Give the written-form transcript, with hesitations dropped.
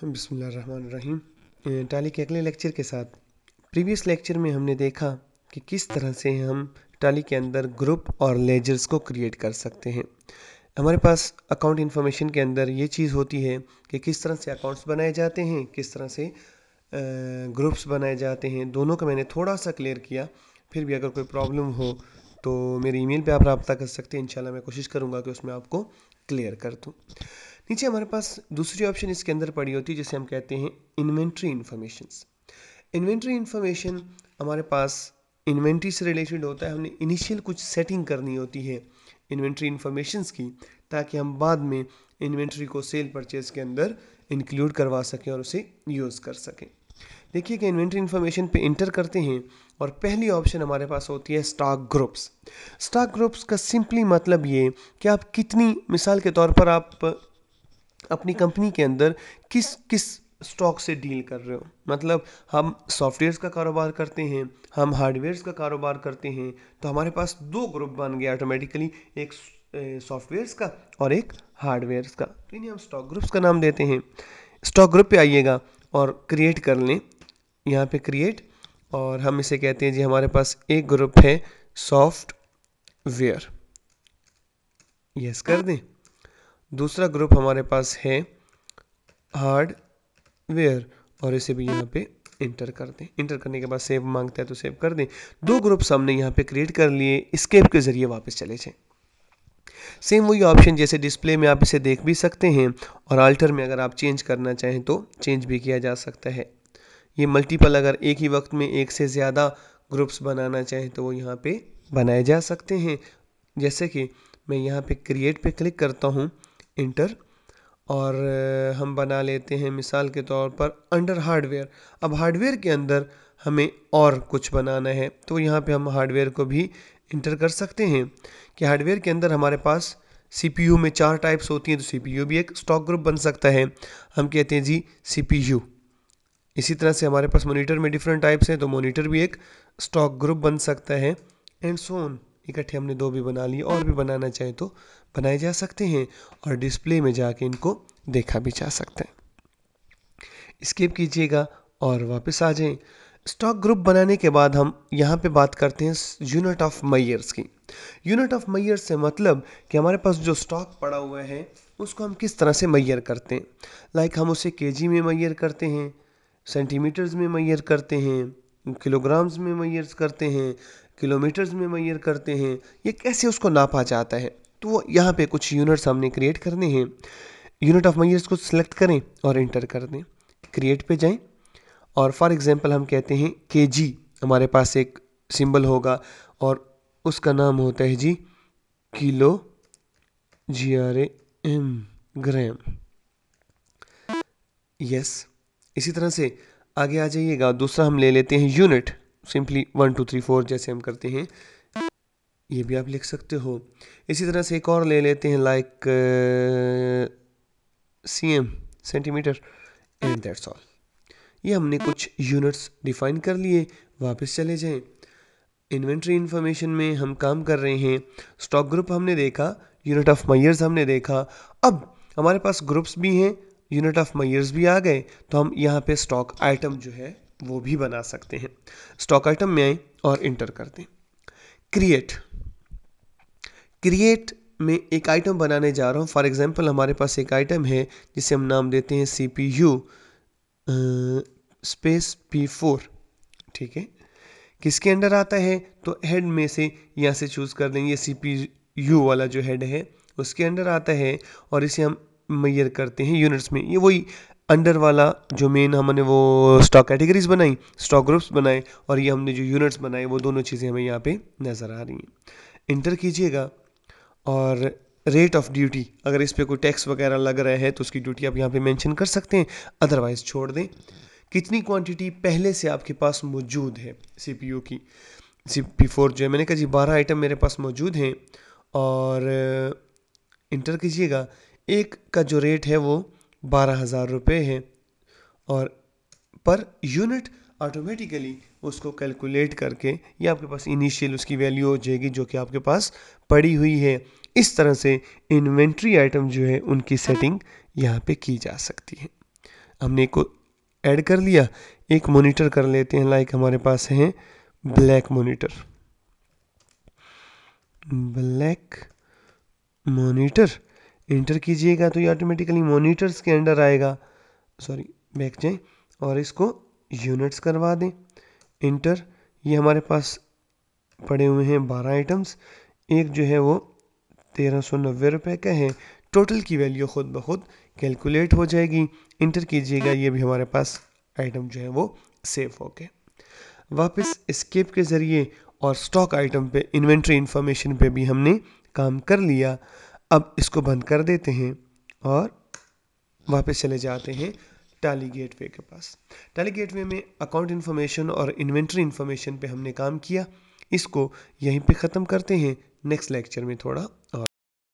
बिस्मिल्लाहिर्रहमानिर्रहीम। टैली के अगले लेक्चर के साथ प्रीवियस लेक्चर में हमने देखा कि किस तरह से हम टैली के अंदर ग्रुप और लेजर्स को क्रिएट कर सकते हैं। हमारे पास अकाउंट इन्फॉर्मेशन के अंदर ये चीज़ होती है कि किस तरह से अकाउंट्स बनाए जाते हैं, किस तरह से ग्रुप्स बनाए जाते हैं। दोनों का मैंने थोड़ा सा क्लियर किया। फिर भी अगर कोई प्रॉब्लम हो तो मेरी ईमेल पे आप रब्ता कर सकते हैं। इंशाल्लाह मैं कोशिश करूँगा कि उसमें आपको क्लियर कर दूँ। नीचे हमारे पास दूसरी ऑप्शन इसके अंदर पड़ी होती है जिसे हम कहते हैं इन्वेंट्री इन्फॉर्मेशंस। इन्वेंट्री इन्फॉर्मेशन हमारे पास इन्वेंट्री से रिलेटेड होता है। हमने इनिशियल कुछ सेटिंग करनी होती है इन्वेंट्री इन्फॉर्मेशंस की, ताकि हम बाद में इन्वेंट्री को सेल परचेज के अंदर इंक्लूड करवा सकें और उसे यूज़ कर सकें। देखिए कि इन्वेंट्री इन्फॉर्मेशन पे इंटर करते हैं और पहली ऑप्शन हमारे पास होती है स्टॉक ग्रुप्स। स्टॉक ग्रुप्स का सिंपली मतलब ये कि आप कितनी, मिसाल के तौर पर आप अपनी कंपनी के अंदर किस किस स्टॉक से डील कर रहे हो। मतलब हम सॉफ्टवेयर्स का कारोबार करते हैं, हम हार्डवेयर्स का कारोबार करते हैं, तो हमारे पास दो ग्रुप बन गया ऑटोमेटिकली, एक सॉफ्टवेयर्स का और एक हार्डवेयर्स का। तो इन्हें हम स्टॉक ग्रुप्स का नाम देते हैं। स्टॉक ग्रुप पे आइएगा और क्रिएट कर लें, यहाँ पे क्रिएट, और हम इसे कहते हैं जी हमारे पास एक ग्रुप है सॉफ्टवेयर, यस कर दें। दूसरा ग्रुप हमारे पास है हार्डवेयर और इसे भी यहाँ पे इंटर कर दें। इंटर करने के बाद सेव मांगता है तो सेव कर दें। दो ग्रुप्स हमने यहाँ पे क्रिएट कर लिए। एस्केप के जरिए वापस चले जाएं। सेम वही ऑप्शन जैसे डिस्प्ले में आप इसे देख भी सकते हैं, और अल्टर में अगर आप चेंज करना चाहें तो चेंज भी किया जा सकता है। ये मल्टीपल, अगर एक ही वक्त में एक से ज़्यादा ग्रुप्स बनाना चाहें तो वो यहाँ पे बनाए जा सकते हैं। जैसे कि मैं यहाँ पे क्रिएट पे क्लिक करता हूँ, इंटर, और हम बना लेते हैं मिसाल के तौर पर अंडर हार्डवेयर। अब हार्डवेयर के अंदर हमें और कुछ बनाना है तो यहाँ पे हम हार्डवेयर को भी इंटर कर सकते हैं कि हार्डवेयर के अंदर हमारे पास सीपीयू में 4 टाइप्स होती हैं, तो सीपीयू भी एक स्टॉक ग्रुप बन सकता है। हम कहते हैं जी सीपीयू। इसी तरह से हमारे पास मॉनिटर में डिफरेंट टाइप्स हैं, तो मॉनिटर भी एक स्टॉक ग्रुप बन सकता है, एंड सो ऑन। इकट्ठे हमने 2 भी बना लिए, और भी बनाना चाहें तो बनाए जा सकते हैं, और डिस्प्ले में जाके इनको देखा भी जा सकता है। एस्केप कीजिएगा और वापस आ जाएं। स्टॉक ग्रुप बनाने के बाद हम यहाँ पे बात करते हैं यूनिट ऑफ मेजर्स की। यूनिट ऑफ मेजर्स से मतलब कि हमारे पास जो स्टॉक पड़ा हुआ है उसको हम किस तरह से मेजर करते हैं। लाइक हम उसे केजी में मेजर करते हैं, सेंटीमीटर्स में मेजर करते हैं, किलोग्राम्स में मेजर करते हैं, किलोमीटर्स में मेजर करते हैं। ये कैसे उसको नापा जाता है, तो यहाँ पे कुछ यूनिट्स हमने क्रिएट करने हैं। यूनिट ऑफ मेजर्स को सिलेक्ट करें और इंटर कर दें। क्रिएट पे जाएं और फॉर एग्जांपल हम कहते हैं केजी। हमारे पास एक सिंबल होगा और उसका नाम होता है जी किलो, GRAM, ग्राम, यस। इसी तरह से आगे आ जाइएगा। दूसरा हम ले लेते हैं यूनिट, सिंपली 1 2 3 4 जैसे हम करते हैं, ये भी आप लिख सकते हो। इसी तरह से एक और ले लेते हैं like CM, centimetre, and that's all. ये हमने कुछ यूनिट्स डिफाइन कर लिए। वापस चले जाएं। इन्वेंट्री इन्फॉर्मेशन में हम काम कर रहे हैं। स्टॉक ग्रुप हमने देखा, यूनिट ऑफ मेजर्स हमने देखा। अब हमारे पास ग्रुप्स भी हैं, यूनिट ऑफ मेजर्स भी आ गए, तो हम यहाँ पे स्टॉक आइटम जो है वो भी बना सकते हैं। स्टॉक आइटम में आए और इंटर कर दें। क्रिएट। क्रिएट में एक आइटम बनाने जा रहा हूँ। फॉर एग्जांपल हमारे पास एक आइटम है जिसे हम नाम देते हैं CPU स्पेस P4, ठीक है। किसके अंडर आता है, तो हेड में से यहाँ से चूज़ कर लेंगे। CPU वाला जो हेड है उसके अंडर आता है, और इसे हम मेजर करते हैं यूनिट्स में। ये वही अंडर वाला जो मेन हमने वो स्टॉक कैटेगरीज बनाई, स्टॉक ग्रुप्स बनाए, और ये हमने जो यूनिट्स बनाए वो दोनों चीज़ें हमें यहाँ पे नज़र आ रही हैं। इंटर कीजिएगा और रेट ऑफ ड्यूटी, अगर इस पर कोई टैक्स वगैरह लग रहा है तो उसकी ड्यूटी आप यहाँ पे मेंशन कर सकते हैं, अदरवाइज छोड़ दें। कितनी क्वांटिटी पहले से आपके पास मौजूद है CPU की, P4 जो है, मैंने कहा जी 12 आइटम मेरे पास मौजूद हैं, और इंटर कीजिएगा। एक का जो रेट है वो 12,000 रुपये है, और पर यूनिट ऑटोमेटिकली उसको कैलकुलेट करके ये आपके पास इनिशियल उसकी वैल्यू हो जाएगी जो कि आपके पास पड़ी हुई है। इस तरह से इन्वेंट्री आइटम जो है उनकी सेटिंग यहाँ पे की जा सकती है। हमने को ऐड कर लिया। एक मॉनिटर कर लेते हैं, लाइक हमारे पास है black monitor, black monitor inter कीजिएगा तो ये ऑटोमेटिकली मॉनिटर्स के अंडर आएगा। सॉरी, बैक जाएं और इसको यूनिट्स करवा दें, इंटर। ये हमारे पास पड़े हुए हैं 12 आइटम्स, एक जो है वो 1390 रुपये का है। टोटल की वैल्यू खुद ब खुद कैलकुलेट हो जाएगी। इंटर कीजिएगा, ये भी हमारे पास आइटम जो है वो सेव हो गए। वापस एस्केप के ज़रिए और स्टॉक आइटम पे, इन्वेंट्री इंफॉर्मेशन पे भी हमने काम कर लिया। अब इसको बंद कर देते हैं और वापस चले जाते हैं टैली गेटवे के पास। टैली गेटवे में अकाउंट इन्फॉर्मेशन और इन्वेंट्री इन्फॉर्मेशन पे हमने काम किया। इसको यहीं पे ख़त्म करते हैं, नेक्स्ट लेक्चर में थोड़ा और